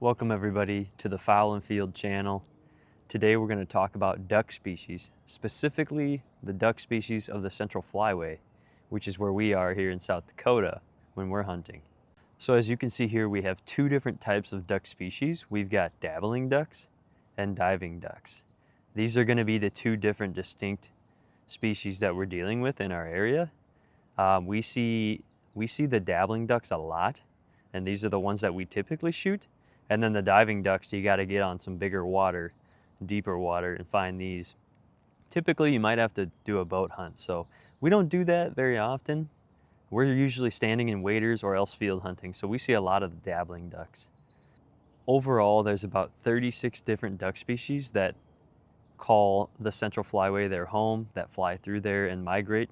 Welcome everybody to the Fowl and Field channel. Today we're going to talk about duck species, specifically the duck species of the Central Flyway, which is where we are here in South Dakota when we're hunting. So as you can see here, we have two different types of duck species. We've got dabbling ducks and diving ducks. These are going to be the two different distinct species that we're dealing with in our area. We see the dabbling ducks a lot, and these are the ones that we typically shoot. And then the diving ducks, you got to get on some bigger water, deeper water, and find these. Typically, you might have to do a boat hunt. So we don't do that very often. We're usually standing in waders or else field hunting. So we see a lot of the dabbling ducks. Overall, there's about 36 different duck species that call the Central Flyway their home, that fly through there and migrate.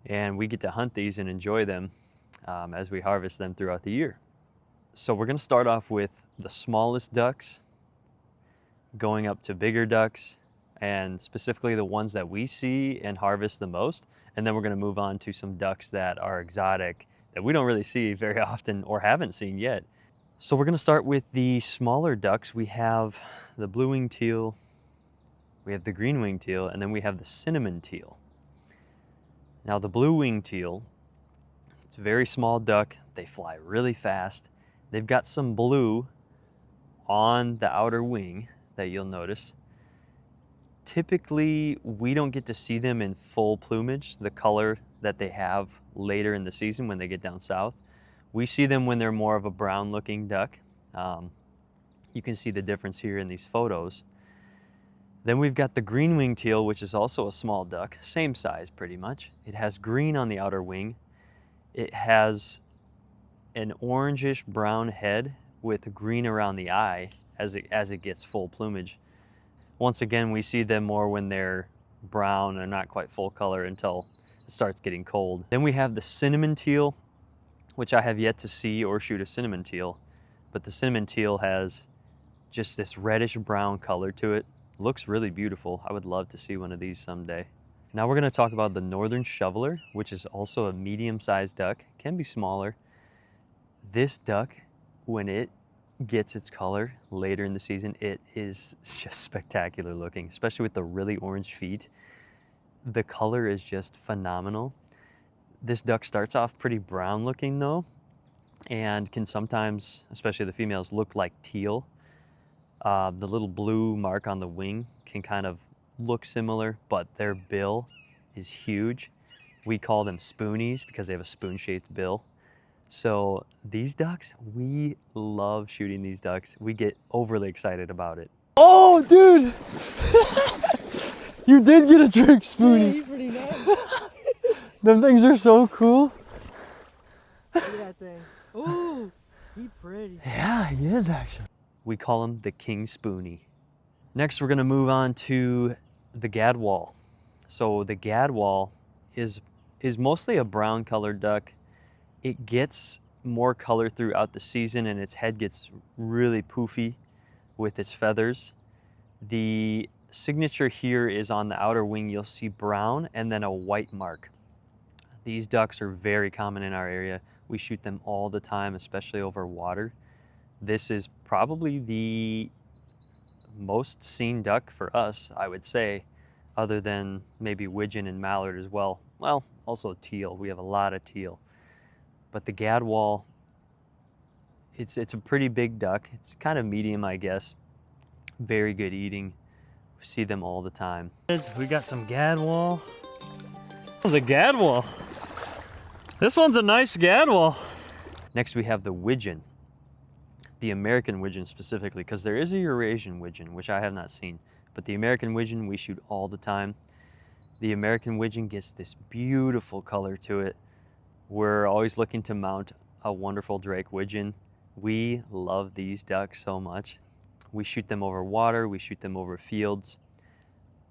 And we get to hunt these and enjoy them as we harvest them throughout the year. So we're going to start off with the smallest ducks, going up to bigger ducks, and specifically the ones that we see and harvest the most. And then we're going to move on to some ducks that are exotic, that we don't really see very often or haven't seen yet. So we're going to start with the smaller ducks. We have the blue-winged teal, we have the green-winged teal, and then we have the cinnamon teal. Now the blue-winged teal, it's a very small duck. They fly really fast. They've got some blue on the outer wing that you'll notice. Typically, we don't get to see them in full plumage, the color that they have later in the season when they get down south. We see them when they're more of a brown looking duck. You can see the difference here in these photos. Then we've got the green-winged teal, which is also a small duck, same size pretty much. It has green on the outer wing. It has an orangish brown head with green around the eye as it gets full plumage. Once again, we see them more when they're brown and not quite full color until it starts getting cold. Then we have the cinnamon teal, which I have yet to see or shoot a cinnamon teal, but the cinnamon teal has just this reddish brown color to it. Looks really beautiful. I would love to see one of these someday. Now we're going to talk about the northern shoveler, which is also a medium-sized duck, can be smaller. This duck, when it gets its color later in the season, it is just spectacular looking, especially with the really orange feet. The color is just phenomenal. This duck starts off pretty brown looking though, and can sometimes, especially the females, look like teal. The little blue mark on the wing can kind of look similar, but their bill is huge. We call them spoonies because they have a spoon-shaped bill. So these ducks, we love shooting these ducks. We get overly excited about it. Oh, dude! You did get a drink spoonie. Yeah, he's pretty nice. Them things are so cool. Look at that thing. Ooh, he's pretty. Yeah, he is actually. We call him the King Spoonie. Next, we're gonna move on to the Gadwall. So the Gadwall is mostly a brown colored duck. It gets more color throughout the season and its head gets really poofy with its feathers. The signature here is on the outer wing. You'll see brown and then a white mark. These ducks are very common in our area. We shoot them all the time, especially over water. This is probably the most seen duck for us, I would say, other than maybe wigeon and mallard as well. Well, also teal. We have a lot of teal. But the Gadwall, it's a pretty big duck. It's kind of medium, I guess. Very good eating. We see them all the time. We got some Gadwall. This is a Gadwall. This one's a nice Gadwall. Next we have the wigeon. The American wigeon specifically, because there is a Eurasian wigeon, which I have not seen. But the American wigeon we shoot all the time. The American wigeon gets this beautiful color to it. We're always looking to mount a wonderful Drake wigeon. We love these ducks so much. We shoot them over water, we shoot them over fields.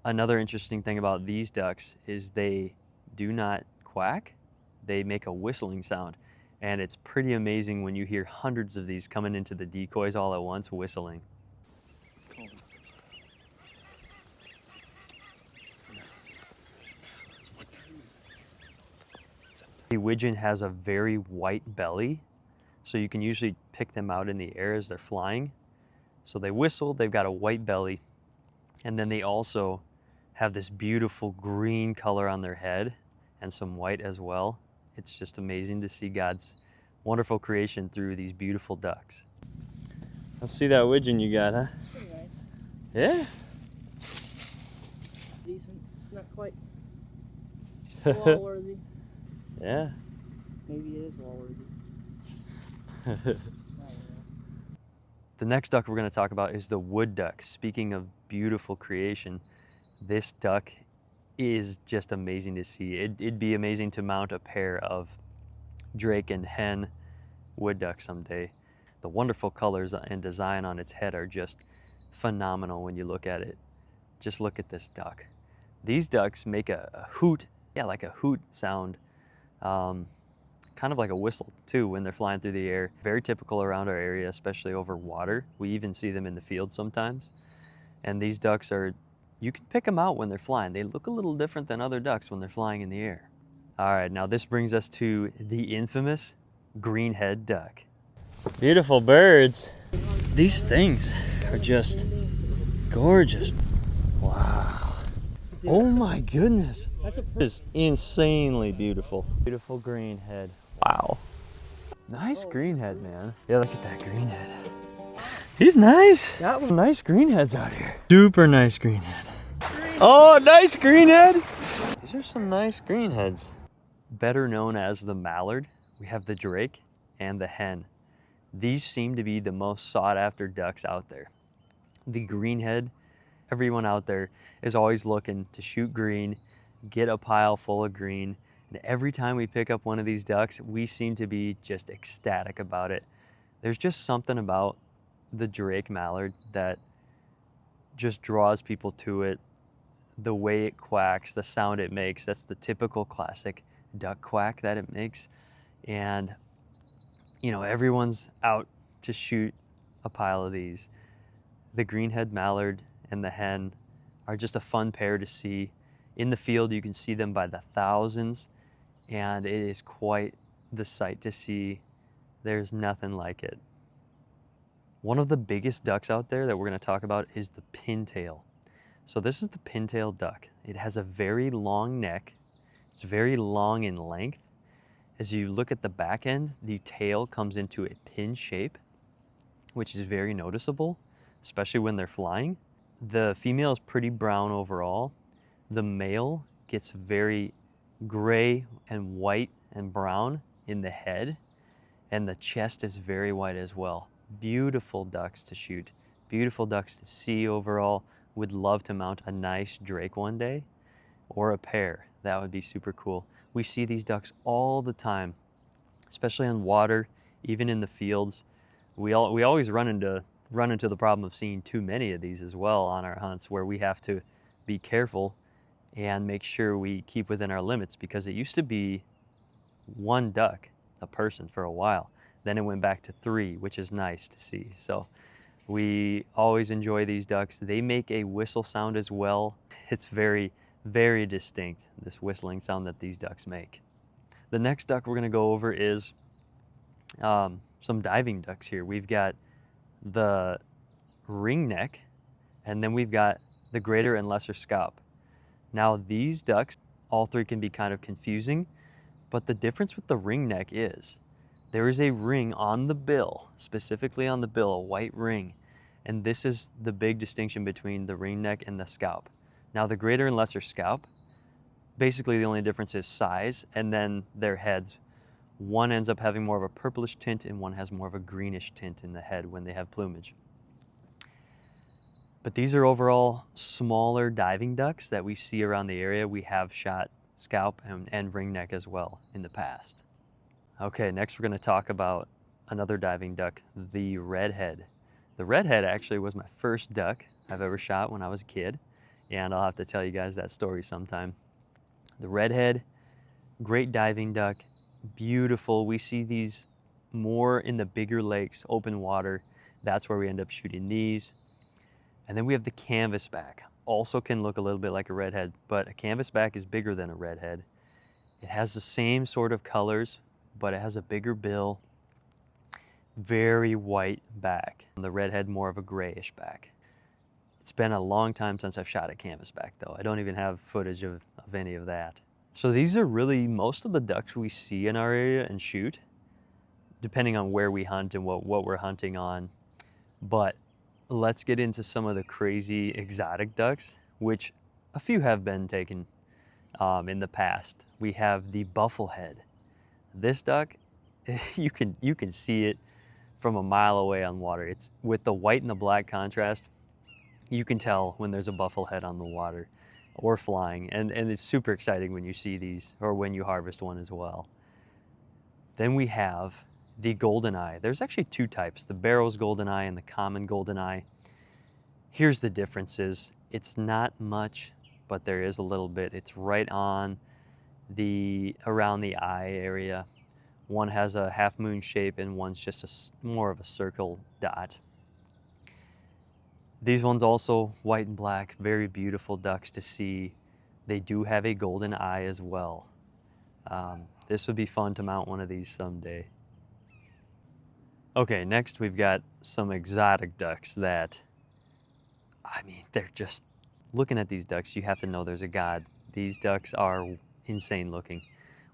Another interesting thing about these ducks is they do not quack. They make a whistling sound. And it's pretty amazing when you hear hundreds of these coming into the decoys all at once whistling. The wigeon has a very white belly, so you can usually pick them out in the air as they're flying. So they whistle, they've got a white belly, and then they also have this beautiful green color on their head and some white as well. It's just amazing to see God's wonderful creation through these beautiful ducks. Let's see that wigeon you got, huh? Pretty nice. Yeah. Decent. It's not quite wall worthy. Yeah. Maybe it is wall worthy. The next duck we're going to talk about is the wood duck. Speaking of beautiful creation, this duck is just amazing to see. It'd be amazing to mount a pair of drake and hen wood duck someday. The wonderful colors and design on its head are just phenomenal when you look at it. Just look at this duck. These ducks make a hoot, yeah, like a hoot sound, kind of like a whistle too when they're flying through the air. Very typical around our area, especially over water. We even see them in the field sometimes. And these ducks are, you can pick them out when they're flying. They look a little different than other ducks when they're flying in the air. All right, now this brings us to the infamous greenhead duck. Beautiful birds. These things are just gorgeous. Wow. Oh my goodness. That's a This is insanely beautiful. Beautiful greenhead. Wow. Nice greenhead, man. Yeah, look at that greenhead. He's nice. That one. Nice greenheads out here. Super nice greenhead. Oh, nice greenhead. These are some nice greenheads. Better known as the mallard, we have the drake and the hen. These seem to be the most sought after ducks out there. The greenhead, everyone out there is always looking to shoot green, get a pile full of green. And every time we pick up one of these ducks, we seem to be just ecstatic about it. There's just something about the drake mallard that just draws people to it. The way it quacks, the sound it makes, that's the typical classic duck quack that it makes. And you know, everyone's out to shoot a pile of these. The greenhead mallard and the hen are just a fun pair to see. In the field, you can see them by the thousands, and it is quite the sight to see. There's nothing like it. One of the biggest ducks out there that we're going to talk about is the pintail. So this is the pintail duck. It has a very long neck. It's very long in length. As you look at the back end, the tail comes into a pin shape, which is very noticeable, especially when they're flying. The female is pretty brown overall. The male gets very gray and white and brown in the head, and the chest is very white as well. Beautiful ducks to shoot, beautiful ducks to see overall. Would love to mount a nice drake one day, or a pair. That would be super cool. We see these ducks all the time, especially on water, even in the fields. We always run into the problem of seeing too many of these as well on our hunts, where we have to be careful and make sure we keep within our limits, because it used to be one duck a person for a while. Then it went back to 3, which is nice to see. So we always enjoy these ducks. They make a whistle sound as well. It's very, very distinct, this whistling sound that these ducks make. The next duck we're going to go over is some diving ducks here. We've got the ringneck, and then we've got the greater and lesser scaup. Now these ducks, all 3 can be kind of confusing, but the difference with the ringneck is there is a ring on the bill, specifically on the bill, a white ring, and this is the big distinction between the ringneck and the scaup. Now the greater and lesser scaup, basically the only difference is size, and then their heads. One ends up having more of a purplish tint, and one has more of a greenish tint in the head when they have plumage. But these are overall smaller diving ducks that we see around the area. We have shot scaup and ringneck as well in the past. Okay, next we're going to talk about another diving duck, the redhead. The redhead actually was my first duck I've ever shot when I was a kid, and I'll have to tell you guys that story sometime. The redhead, great diving duck, beautiful. We see these more in the bigger lakes, open water. That's where we end up shooting these. And then we have the canvasback. Also can look a little bit like a redhead, but a canvasback is bigger than a redhead. It has the same sort of colors, but it has a bigger bill. very white back. The redhead more of a grayish back. It's been a long time since I've shot a canvasback though. I don't even have footage of any of that. So these are really most of the ducks we see in our area and shoot, depending on where we hunt and what we're hunting on. But let's get into some of the crazy exotic ducks, which a few have been taken in the past. We have the bufflehead. This duck, you can see it from a mile away on water. It's with the white and the black contrast. You can tell when there's a bufflehead on the water or flying, and it's super exciting when you see these or when you harvest one as well. Then we have the goldeneye. There's actually two types, the Barrow's goldeneye and the common goldeneye. Here's the differences. It's not much, but there is a little bit. It's right on around the eye area. One has a half moon shape and one's just more of a circle dot. These ones also white and black, very beautiful ducks to see. They do have a golden eye as well. This would be fun to mount one of these someday. Okay, next we've got some exotic ducks that, I mean, they're just, looking at these ducks, you have to know there's a God. These ducks are insane looking.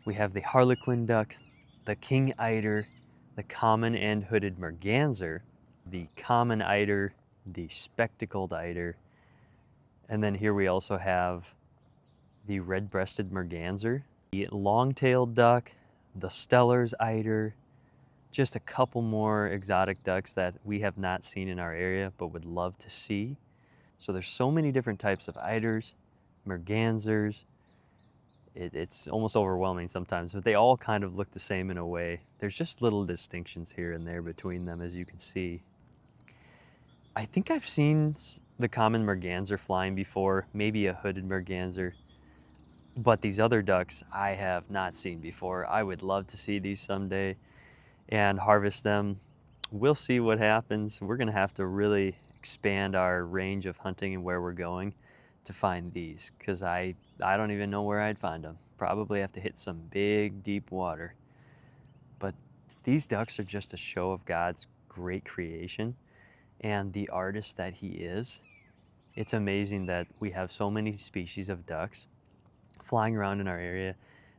We have the harlequin duck, the king eider, the common and hooded merganser, the common eider, the spectacled eider, and then here we also have the red-breasted merganser, the long-tailed duck, the Steller's eider, just a couple more exotic ducks that we have not seen in our area but would love to see. So there's so many different types of eiders, mergansers. It's almost overwhelming sometimes, but they all kind of look the same in a way. There's just little distinctions here and there between them, as you can see. I think I've seen the common merganser flying before, maybe a hooded merganser, but these other ducks I have not seen before. I would love to see these someday and harvest them. We'll see what happens. We're gonna have to really expand our range of hunting and where we're going to find these, because I don't even know where I'd find them. Probably have to hit some big, deep water. But these ducks are just a show of God's great creation and the artist that he is. It's amazing that we have so many species of ducks flying around in our area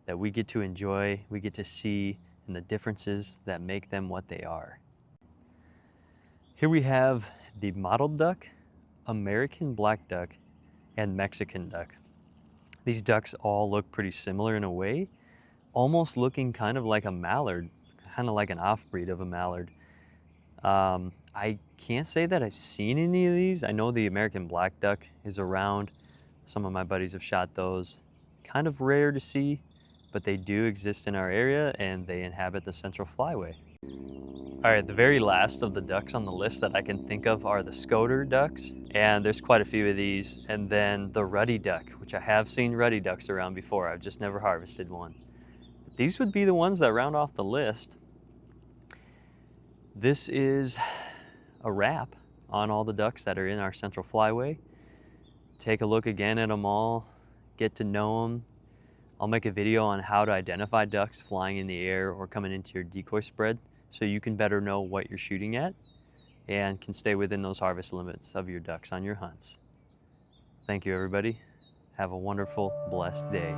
that we get to enjoy, we get to see, and the differences that make them what they are. Here we have the mottled duck, American black duck, and Mexican duck. These ducks all look pretty similar in a way, almost looking kind of like a mallard, kind of like an off-breed of a mallard. I can't say that I've seen any of these. I know the American black duck is around. Some of my buddies have shot those. Kind of rare to see, but they do exist in our area and they inhabit the central flyway. All right, the very last of the ducks on the list that I can think of are the Scoter ducks, and there's quite a few of these, and then the ruddy duck, which I have seen ruddy ducks around before. I've just never harvested one. But these would be the ones that round off the list. This is a wrap on all the ducks that are in our central flyway. Take a look again at them all, get to know them. I'll make a video on how to identify ducks flying in the air or coming into your decoy spread so you can better know what you're shooting at and can stay within those harvest limits of your ducks on your hunts. Thank you, everybody. Have a wonderful, blessed day.